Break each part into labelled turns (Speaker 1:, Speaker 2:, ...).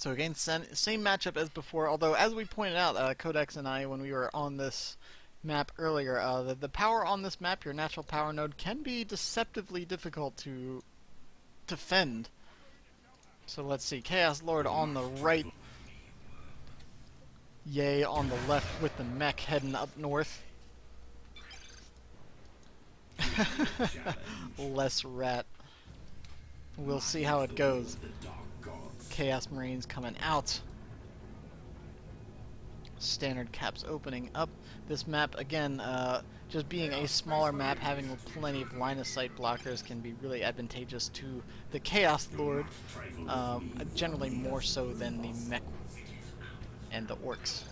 Speaker 1: So again, same matchup as before, although as we pointed out, Codex and I, when we were on this map earlier, the power on this map, your natural power node, can be deceptively difficult to defend. So let's see, Chaos Lord on the right, Yaay on the left with the mech heading up north. Less rat. We'll see how it goes. Chaos Marines coming out. Standard caps opening up. This map, again, just being a smaller map, having plenty of line of sight blockers can be really advantageous to the Chaos Lord, generally more so than the mech and the orcs.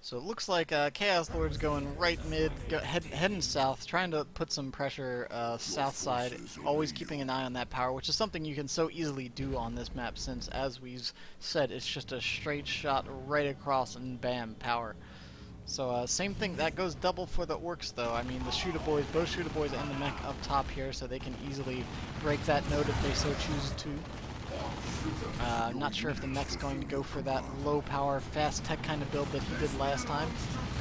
Speaker 1: So it looks like Chaos Lord's going right mid, heading south, trying to put some pressure south side, always keeping an eye on that power, which is something you can so easily do on this map since, as we've said, it's just a straight shot right across and bam, power. So same thing, that goes double for the orcs though. I mean, the shooter boys, both shooter boys and the mech up top here, so they can easily break that node if they so choose to. I'm not sure if the mech's going to go for that low power, fast tech kind of build that he did last time.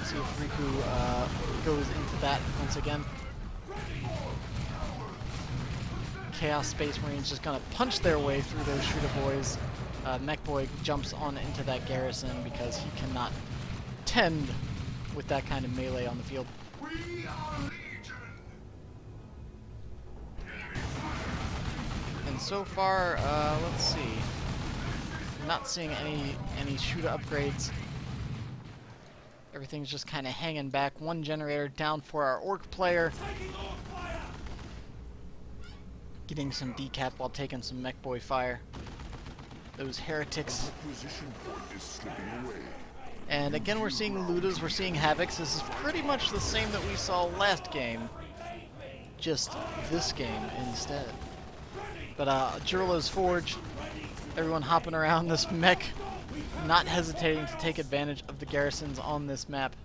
Speaker 1: See if Riku goes into that once again. Chaos Space Marines just gonna punch their way through those shooter boys. Mech boy jumps on into that garrison because he cannot tend with that kind of melee on the field. And so far, let's see. Not seeing any shooter upgrades. Everything's just kind of hanging back. One generator down for our orc player. Getting some decap while taking some mech boy fire. Those heretics. And again, we're seeing Ludas, we're seeing Havocs. This is pretty much the same that we saw last game. Just this game instead. But Jirla's Forge, everyone hopping around this mech, not hesitating to take advantage of the garrisons on this map.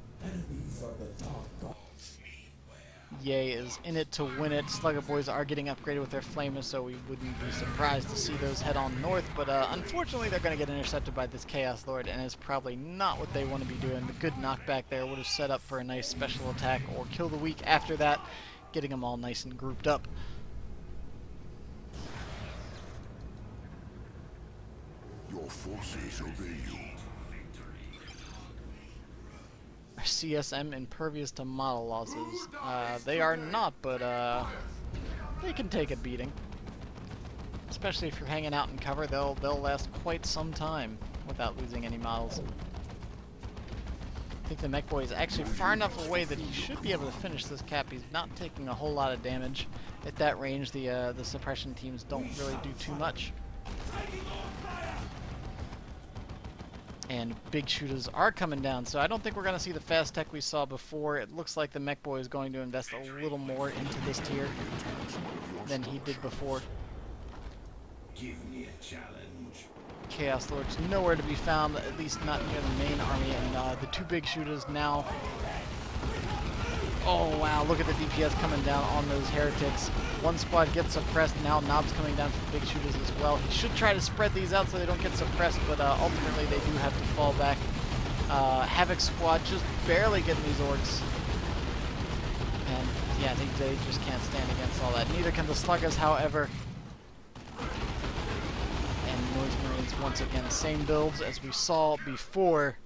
Speaker 1: Yaay is in it to win it. Slugger Boys are getting upgraded with their flamers, so we wouldn't be surprised to see those head on north, but unfortunately they're going to get intercepted by this Chaos Lord, and it's probably not what they want to be doing. The good knockback there would have set up for a nice special attack or kill the weak after that, getting them all nice and grouped up.
Speaker 2: Your forces obey you.
Speaker 1: Are CSM impervious to model losses? They are not, but they can take a beating. Especially if you're hanging out in cover, they'll last quite some time without losing any models. I think the mech boy is actually far enough away that he should be able to finish this cap. He's not taking a whole lot of damage. At that range, the suppression teams don't really do too much. And big shooters are coming down, so I don't think we're going to see the fast tech we saw before. It looks like the mech boy is going to invest a little more into this tier than he did before.
Speaker 2: Give me a challenge.
Speaker 1: Chaos Lord's nowhere to be found, at least not near the main army, and the two big shooters now. Oh wow, look at the DPS coming down on those heretics. One squad gets suppressed, now Knob's coming down for the big shooters as well. He should try to spread these out so they don't get suppressed, but ultimately they do have to fall back. Havoc squad just barely getting these orcs. And yeah, they just can't stand against all that. Neither can the sluggers, however. And Noise Marines once again, same builds as we saw before.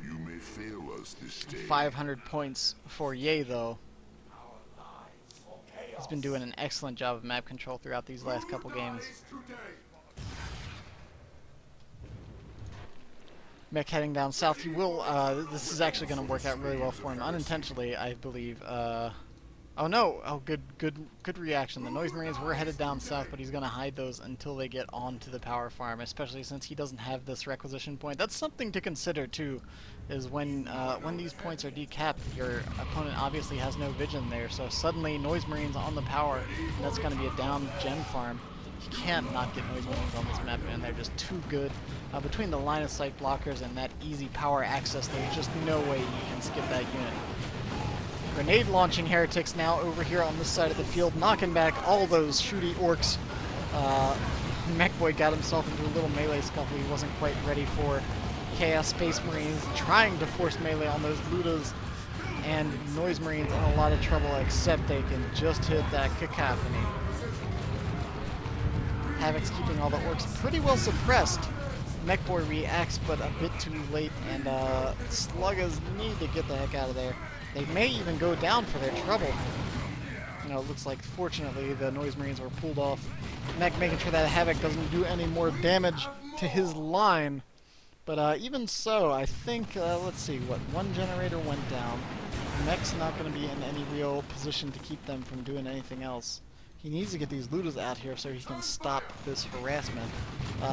Speaker 2: You may fail us this day.
Speaker 1: 500 points for Yaay though. He's been doing an excellent job of map control throughout these last couple games. Mech heading down south. He will, this is actually going to work out really well for him, unintentionally, I believe. Oh no! Oh, good reaction. The Noise Marines were headed down south, but he's going to hide those until they get onto the power farm, especially since he doesn't have this requisition point. That's something to consider too, is when these points are decapped, your opponent obviously has no vision there, so suddenly Noise Marines on the power, and that's going to be a down gen farm. You can't not get Noise Marines on this map, man. They're just too good. Between the line of sight blockers and that easy power access, there's just no way you can skip that unit. Grenade launching heretics now over here on this side of the field, knocking back all those shooty orcs. Mechboy got himself into a little melee scuffle he wasn't quite ready for. Chaos Space Marines trying to force melee on those Ludas, and Noise Marines in a lot of trouble, except they can just hit that cacophony. Havoc's keeping all the orcs pretty well suppressed. Mechboy reacts, but a bit too late, and Sluggas need to get the heck out of there. They may even go down for their trouble. You know, it looks like, fortunately, the Noise Marines were pulled off. Mech making sure that Havoc doesn't do any more damage to his line. But even so, I think, let's see, one generator went down. Mech's not going to be in any real position to keep them from doing anything else. He needs to get these Ludas out here so he can stop this harassment.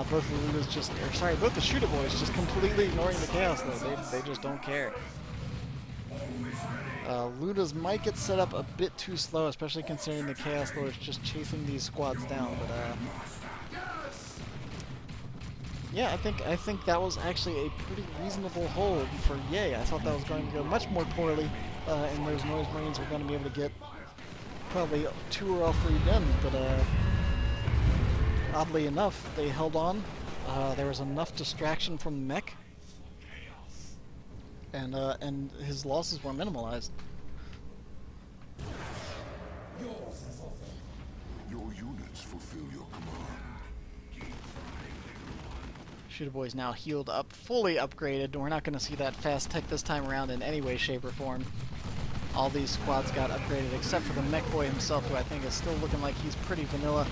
Speaker 1: Both the Ludas both the Shooter Boys just completely ignoring the Chaos though. They just don't care. Ludas might get set up a bit too slow, especially considering the Chaos Lord's just chasing these squads down. But yeah, I think that was actually a pretty reasonable hold for Yaay. I thought that was going to go much more poorly, and those Noise Marines were going to be able to get probably 2 or all 3 done, but oddly enough, they held on. There was enough distraction from Mech, and his losses were minimalized.
Speaker 2: Your units fulfill your command.
Speaker 1: Shooter Boy's now healed up, fully upgraded, and we're not going to see that fast tech this time around in any way, shape, or form. All these squads got upgraded, except for the Mechboy himself, who I think is still looking like he's pretty vanilla.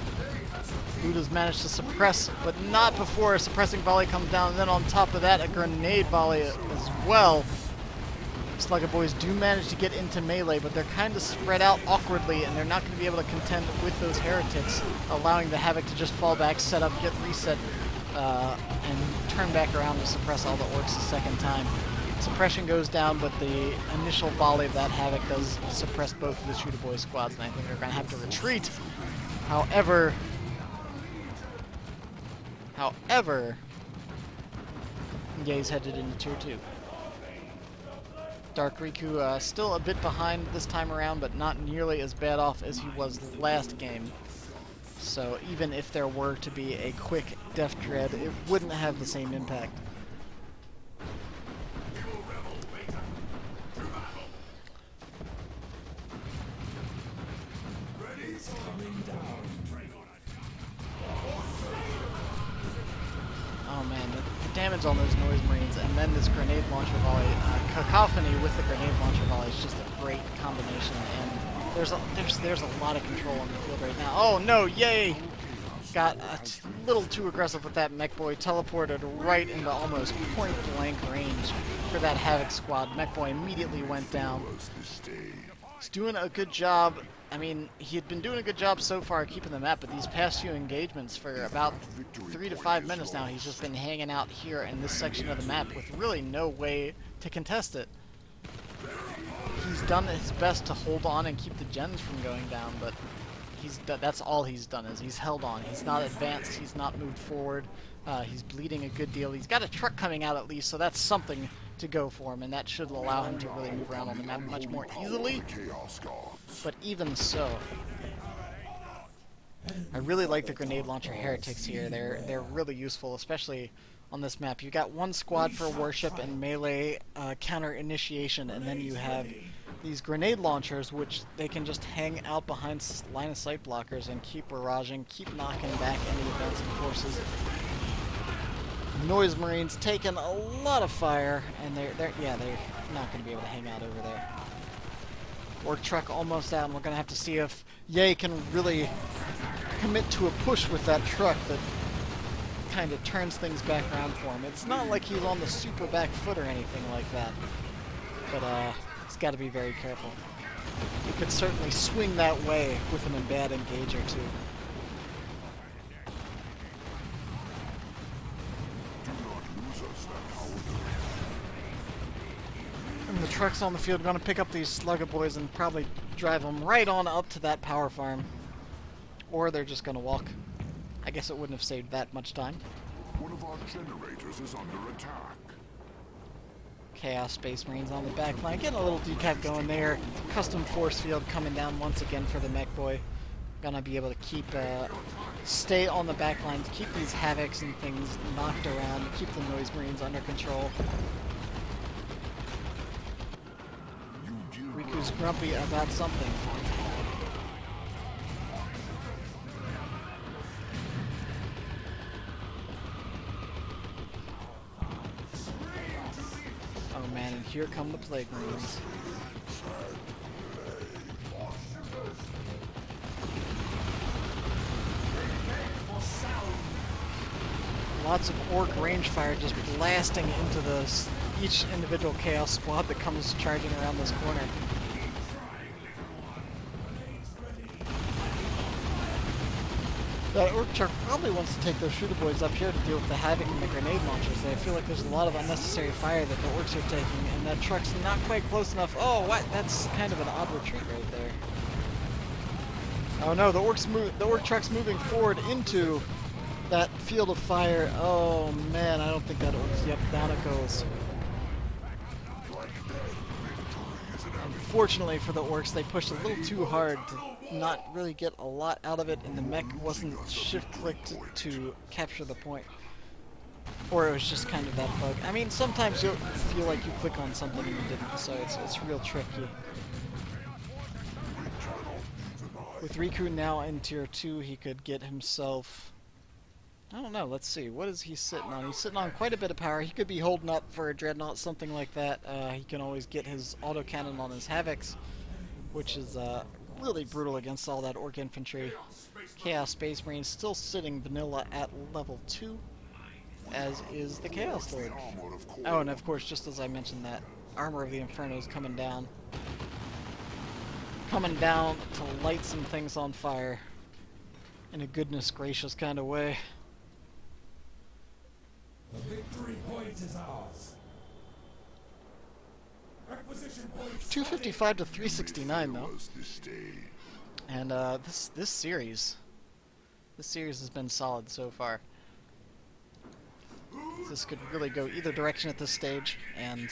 Speaker 1: Luda's managed to suppress, but not before a suppressing volley comes down, and then on top of that, a grenade volley as well. Slugger Boys do manage to get into melee, but they're kind of spread out awkwardly, and they're not going to be able to contend with those heretics, allowing the Havoc to just fall back, set up, get reset, and turn back around to suppress all the orcs a second time. Suppression goes down, but the initial volley of that Havoc does suppress both of the Shooter Boy squads, and I think they're going to have to retreat. However, Yaay's headed into Tier 2. DarkRiku still a bit behind this time around, but not nearly as bad off as he was last game. So even if there were to be a quick Death Dread, it wouldn't have the same impact. Oh man, the damage on those Noise Marines, and then this grenade launcher volley, cacophony with the grenade launcher volley is just a great combination, and there's a lot of control on the field right now. Oh no, Yaay! Got a little too aggressive with that Mechboy, teleported right into almost point blank range for that Havoc squad. Mechboy immediately went down. He's doing a good job. I mean, he had been doing a good job so far keeping the map, but these past few engagements for about 3 to 5 minutes now, he's just been hanging out here in this section of the map with really no way to contest it. He's done his best to hold on and keep the gens from going down, but that's all he's done, is he's held on. He's not advanced, he's not moved forward, he's bleeding a good deal. He's got a truck coming out at least, so that's something to go for him, and that should allow him to really move around on the map much more easily. But even so, I really like the grenade launcher heretics here. They're really useful, especially on this map. You got one squad for worship and melee counter initiation, and then you have these grenade launchers, which they can just hang out behind line of sight blockers and keep barraging, keep knocking back any advancing forces. Noise Marines taking a lot of fire, and they're not going to be able to hang out over there. Orc truck almost out, and we're going to have to see if Yaay can really commit to a push with that truck that kind of turns things back around for him. It's not like he's on the super back foot or anything like that, but he's got to be very careful. He could certainly swing that way with an bad engage or two. And the trucks on the field are going to pick up these Slugger Boys and probably drive them right on up to that power farm. Or they're just going to walk. I guess it wouldn't have saved that much time.
Speaker 2: One of our generators is under attack.
Speaker 1: Chaos Space Marines on the back line. Getting a little decap going there. Custom force field coming down once again for the mech boy. Gonna be able to keep, stay on the back line, to keep these Havocs and things knocked around, to keep the Noise Marines under control. Riku's grumpy about something. Oh man, and here come the Plague Marines. Lots of Orc range fire just blasting into each individual Chaos squad that comes charging around this corner. The Orc truck probably wants to take those shooter boys up here to deal with the Havoc and the grenade launchers. I feel like there's a lot of unnecessary fire that the Orcs are taking, and that truck's not quite close enough. Oh, what? That's kind of an odd retreat right there. Oh no, the Orc truck's moving forward into that field of fire. Oh man, I don't think that works. Yep, down it goes. Unfortunately for the Orcs, they pushed a little too hard to not really get a lot out of it, and the mech wasn't shift-clicked to capture the point. Or it was just kind of that bug. I mean, sometimes you'll feel like you click on something and you didn't, so it's real tricky. With Riku now in tier 2, he could get himself... I don't know, let's see. What is he sitting on? He's sitting on quite a bit of power. He could be holding up for a Dreadnought, something like that. He can always get his autocannon on his Havocs, which is really brutal against all that Orc infantry. Chaos Space Marine still sitting vanilla at level 2, as is the Chaos Lord. Oh, and of course, just as I mentioned, that Armor of the Inferno is coming down. Coming down to light some things on fire in a goodness gracious kind of way.
Speaker 3: The victory point is ours. Requisition point
Speaker 1: 255 to 369 though. And this series has been solid so far. This could really go either direction at this stage, and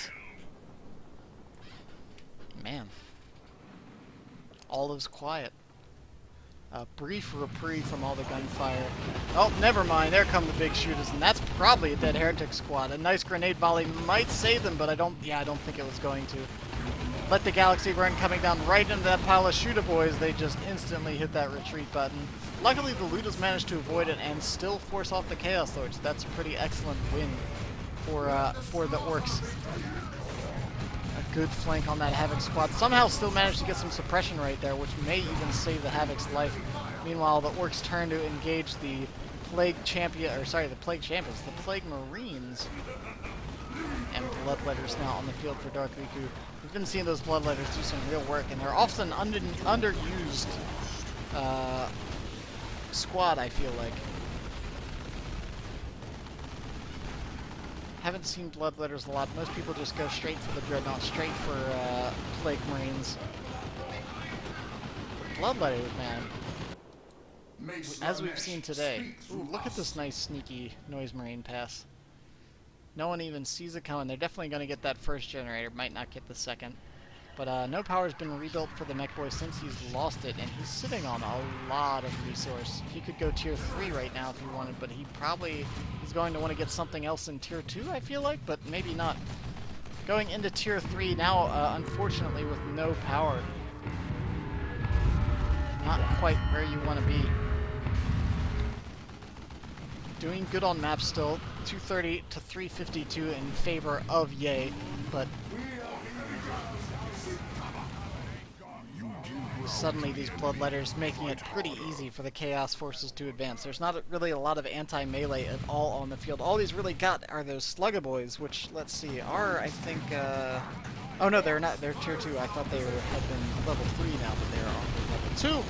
Speaker 1: man, all is quiet. A brief reprieve from all the gunfire. Oh, never mind. There come the big shooters, and that's probably a dead heretic squad. A nice grenade volley might save them, but I don't think it was going to. Let the Galaxy run coming down right into that pile of shooter boys. They just instantly hit that retreat button. Luckily, the Ludas managed to avoid it and still force off the Chaos Lords. That's a pretty excellent win for the Orcs. A good flank on that Havoc squad. Somehow still managed to get some suppression right there, which may even save the Havoc's life. Meanwhile, the Orcs turn to engage the Plague Champions, the Plague Marines. And Bloodletters now on the field for DarkRiku. We've been seeing those Bloodletters do some real work, and they're often underused squad, I feel like. Haven't seen Bloodletters a lot. Most people just go straight for the Dreadnought, straight for Plague Marines. Bloodletters, man. As we've seen today. Ooh, look at this nice sneaky Noise Marine pass. No one even sees it coming. They're definitely going to get that first generator. Might not get the second. But no power's been rebuilt for the mech boy since he's lost it, and he's sitting on a lot of resource. He could go tier 3 right now if he wanted, but he's going to want to get something else in tier 2, I feel like, but maybe not. Going into tier 3 now, unfortunately, with no power. Not quite where you want to be. Doing good on map still, 230 to 352 in favor of Yaay, but suddenly these Bloodletters making it pretty easy for the Chaos forces to advance. There's not really a lot of anti-melee at all on the field. All these really got are those Slugger Boys, which, let's see, are, I think, oh no, they're not, they're tier 2. I thought they had been level 3 now, but they're on level 2.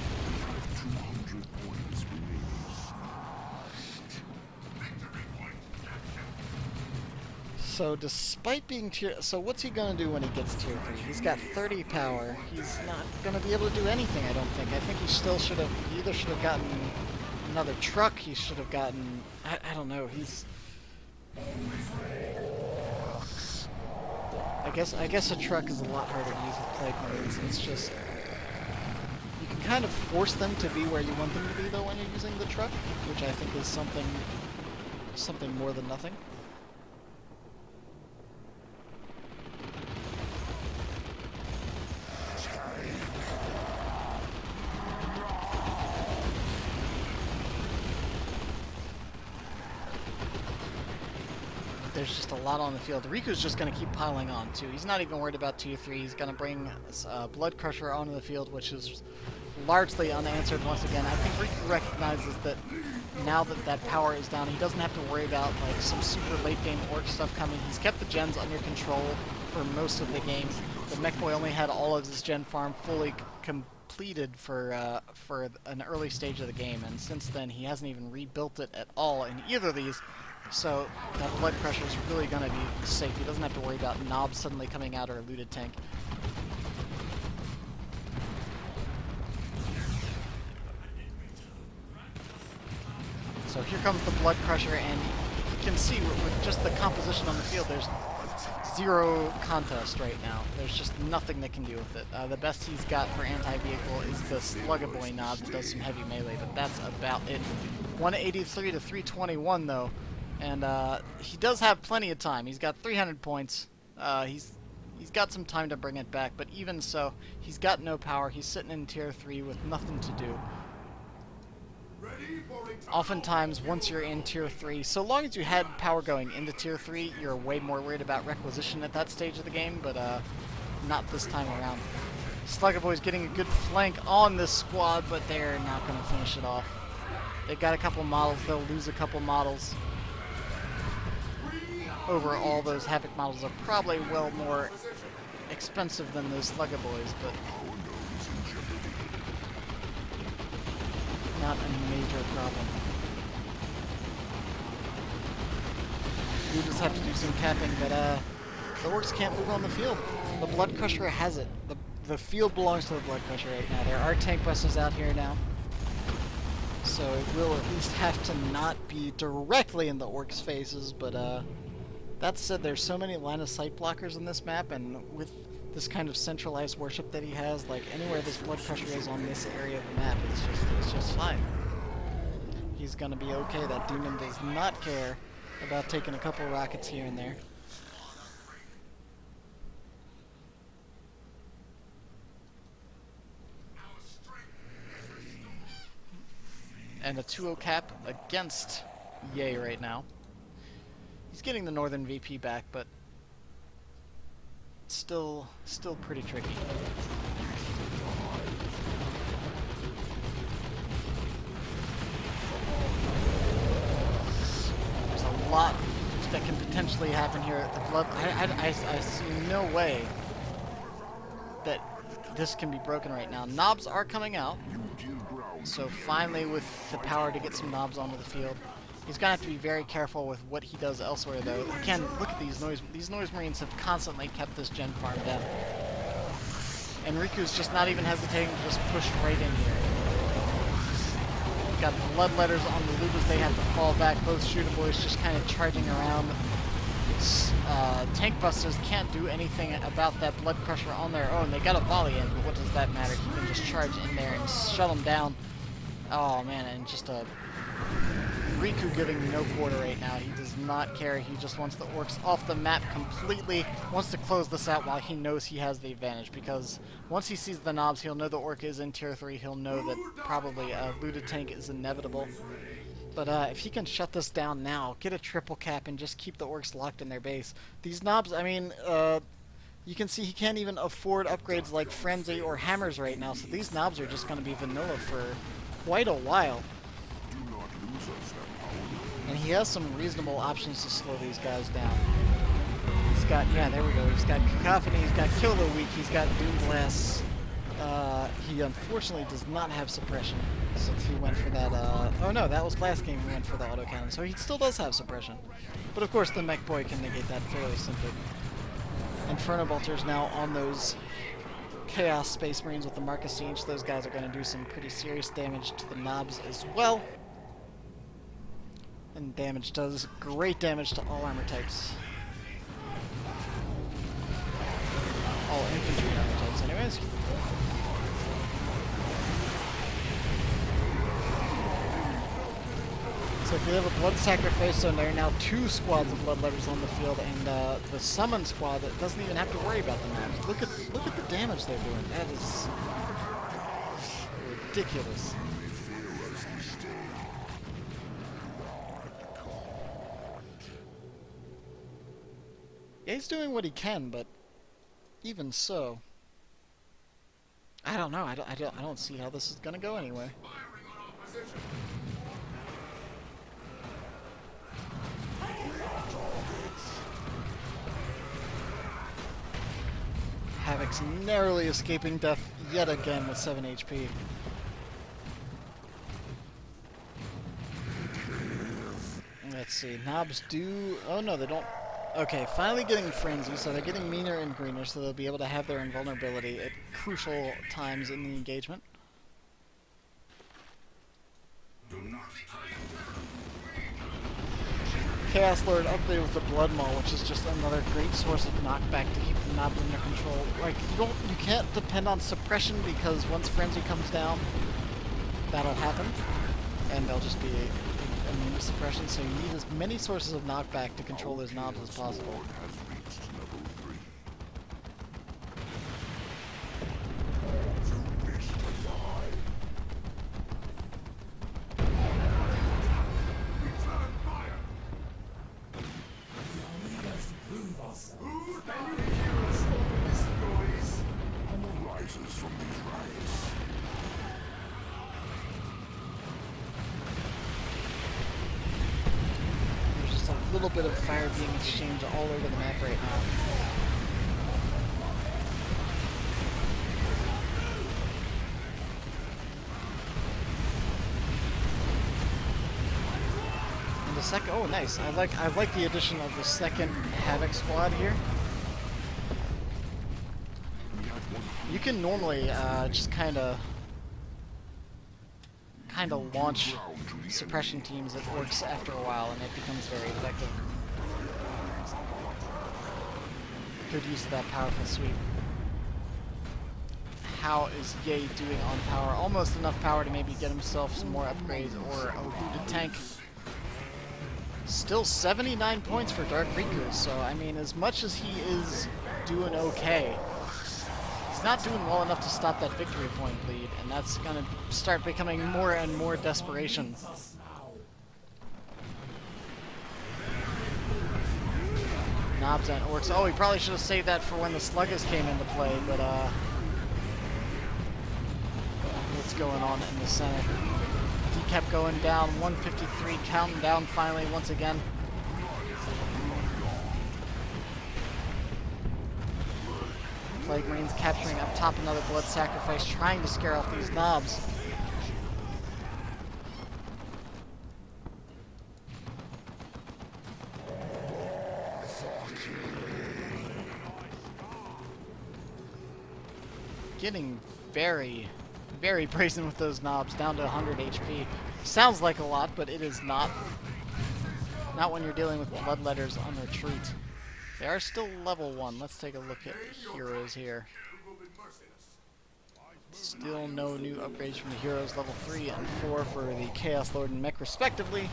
Speaker 1: So despite being so what's he gonna do when he gets tier 3? He's got 30 power. He's not gonna be able to do anything, I don't think. I think he still should have, he either should have gotten another truck, he should have gotten, I don't know, he's... I guess a truck is a lot harder to use with Plague Marines. It's just you can kind of force them to be where you want them to be though when you're using the truck, which I think is something more than nothing. There's just a lot on the field. Riku's just going to keep piling on, too. He's not even worried about tier 3. He's going to bring Blood Crusher onto the field, which is largely unanswered once again. I think Riku recognizes that now that that power is down, he doesn't have to worry about like some super late-game orc stuff coming. He's kept the gens under control for most of the game. The Mech Boy only had all of his gen farm fully completed for an early stage of the game, and since then he hasn't even rebuilt it at all in either of these. So that Blood Crusher is really going to be safe. He doesn't have to worry about knobs suddenly coming out or a looted tank. So here comes the Blood Crusher, and you can see with just the composition on the field, there's zero contest right now. There's just nothing that can deal with it. The best he's got for anti-vehicle is the Sluggaboy knob that does some heavy melee, but that's about it. 183 to 321 though. And he does have plenty of time. He's got 300 points. He's got some time to bring it back, but even so, he's got no power. He's sitting in tier 3 with nothing to do. Oftentimes, once you're in tier 3, so long as you had power going into tier 3, you're way more worried about requisition at that stage of the game, but not this time around. Sluggaboy's getting a good flank on this squad, but they're not going to finish it off. They've got a couple models. They'll lose a couple models. Overall, those Havoc models are probably well more expensive than those Sluggaboys, but not a major problem. You just have to do some capping, but the orcs can't move on the field. The Blood Crusher has it. The field belongs to the Blood Crusher right now. There are tank busters out here now, so it will at least have to not be directly in the orcs' faces, but that said, there's so many line of sight blockers in this map, and with this kind of centralized worship that he has, like anywhere this Blood Crusher is on this area of the map, it's just fine. He's gonna be okay. That demon does not care about taking a couple rockets here and there. And a 2-0 cap against Yaay right now. He's getting the Northern VP back, but still pretty tricky. There's a lot that can potentially happen here. The blood. I see no way that this can be broken right now. Knobs are coming out, so finally with the power to get some knobs onto the field. He's gonna have to be very careful with what he does elsewhere, though. Again, look at these noise marines have constantly kept this gen farm down, and Riku's just not even hesitating to just push right in here. We've got bloodletters on the Lubas. They have to fall back. Both shooter boys just kind of charging around. Tank busters can't do anything about that Blood Crusher on their own. They got a volley in, but what does that matter? He can just charge in there and shut them down. Oh man, and just a Riku giving no quarter right now. He does not care. He just wants the orcs off the map completely. Wants to close this out while he knows he has the advantage, because once he sees the knobs, he'll know the orc is in tier 3. He'll know that probably a looted tank is inevitable. But if he can shut this down now, get a triple cap, and just keep the orcs locked in their base. These knobs, I mean, you can see he can't even afford upgrades like Frenzy or Hammers right now, so these knobs are just going to be vanilla for quite a while. And he has some reasonable options to slow these guys down. He's got, yeah, there we go. He's got Cacophony, he's got Kill the Weak, he's got Doom Blast. He unfortunately does not have Suppression, since he went for that, oh no, that was last game he went for the autocannon, so he still does have Suppression. But of course the Mech Boy can negate that fairly simply. Inferno Bolter's now on those Chaos Space Marines with the Marcus Siege. Those guys are going to do some pretty serious damage to the knobs as well. And damage does great damage to all armor types. guys. So if you have a blood sacrifice zone, there are now 2 squads of bloodletters on the field, and the summon squad that doesn't even have to worry about the maps. Look at the damage they're doing. That is ridiculous. Yeah, he's doing what he can, but even so, I don't know. I don't see how this is gonna go anyway. Havoc's narrowly escaping death yet again with 7 HP. Let's see. Knobs do... Oh no, they don't... Okay, finally getting Frenzy, so they're getting meaner and greener, so they'll be able to have their invulnerability at crucial times in the engagement. Chaos Lord updated with the Blood Maul, which is just another great source of knockback to keep the knobs under control. Like, you can't depend on suppression, because once Frenzy comes down, that'll happen, and they'll just be immune to suppression, so you need as many sources of knockback to control those knobs as possible. A little bit of fire being exchanged all over the map right now. And the second, oh nice! I like the addition of the second Havoc squad here. You can normally just kind of launch suppression teams at orcs after a while, and it becomes very effective. Good use of that powerful sweep. How is Yaay doing on power? Almost enough power to maybe get himself some more upgrades or a looted tank. Still 79 points for DarkRiku, so I mean, as much as he is doing okay, he's not doing well enough to stop that victory point lead, and that's gonna start becoming more and more desperation. Knobs and orcs. Oh, he probably should have saved that for when the Sluggas came into play, but what's going on in the center? He kept going down, 153, counting down finally once again. Plague Marines capturing up top another blood sacrifice, trying to scare off these knobs. Getting very, very brazen with those knobs, down to 100 HP. Sounds like a lot, but it is not. Not when you're dealing with bloodletters on retreat. They are still level 1. Let's take a look at heroes here. Still no new upgrades from the heroes, level 3 and 4 for the Chaos Lord and Mech respectively.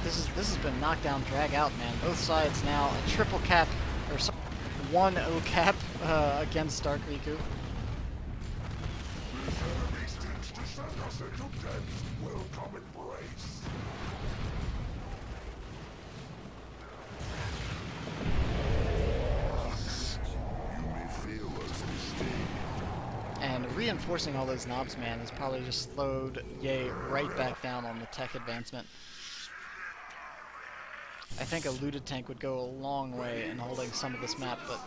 Speaker 1: This has been knockdown, drag out, man. Both sides now a triple cap, or 1-0 cap against DarkRiku. And reinforcing all those knobs, man, has probably just slowed Yaay right back down on the tech advancement. I think a looted tank would go a long way in holding some of this map, but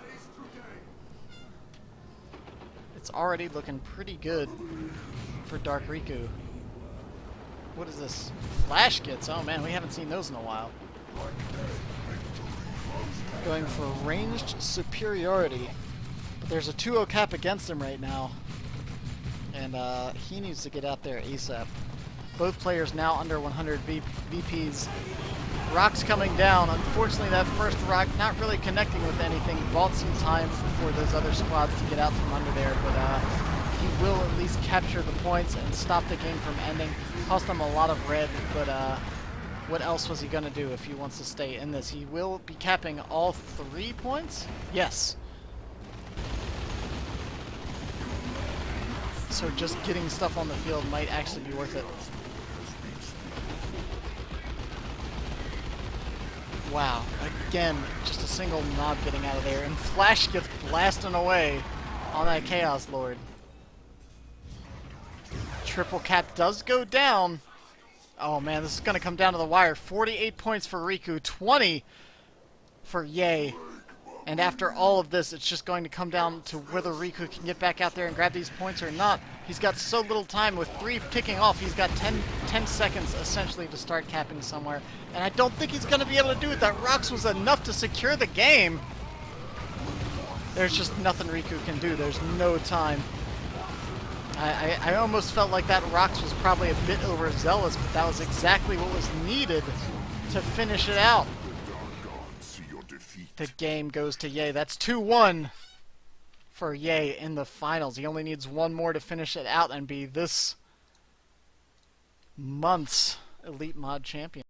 Speaker 1: it's already looking pretty good for DarkRiku. What is this? Flash kits? Oh man, we haven't seen those in a while. Going for ranged superiority, but there's a 2-0 cap against him right now, and he needs to get out there ASAP. Both players now under 100 VPs. Rocks coming down. Unfortunately, that first rock not really connecting with anything. Bought some time for those other squads to get out from under there, but he will at least capture the points and stop the game from ending. Cost them a lot of red, but what else was he going to do if he wants to stay in this? He will be capping all 3 points? Yes. So just getting stuff on the field might actually be worth it. Wow, again, just a single knob getting out of there, and Flash gets blasting away on that Chaos Lord. Triple cap does go down. Oh man, this is going to come down to the wire. 48 points for Riku, 20 for Yaay. And after all of this, it's just going to come down to whether Riku can get back out there and grab these points or not. He's got so little time. With 3 kicking off, he's got 10 seconds essentially to start capping somewhere. And I don't think he's going to be able to do it. That Rocks was enough to secure the game. There's just nothing Riku can do. There's no time. I almost felt like that Rocks was probably a bit overzealous, but that was exactly what was needed to finish it out. The game goes to Yaay. That's 2-1 for Yaay in the finals. He only needs 1 more to finish it out and be this month's Elite Mod champion.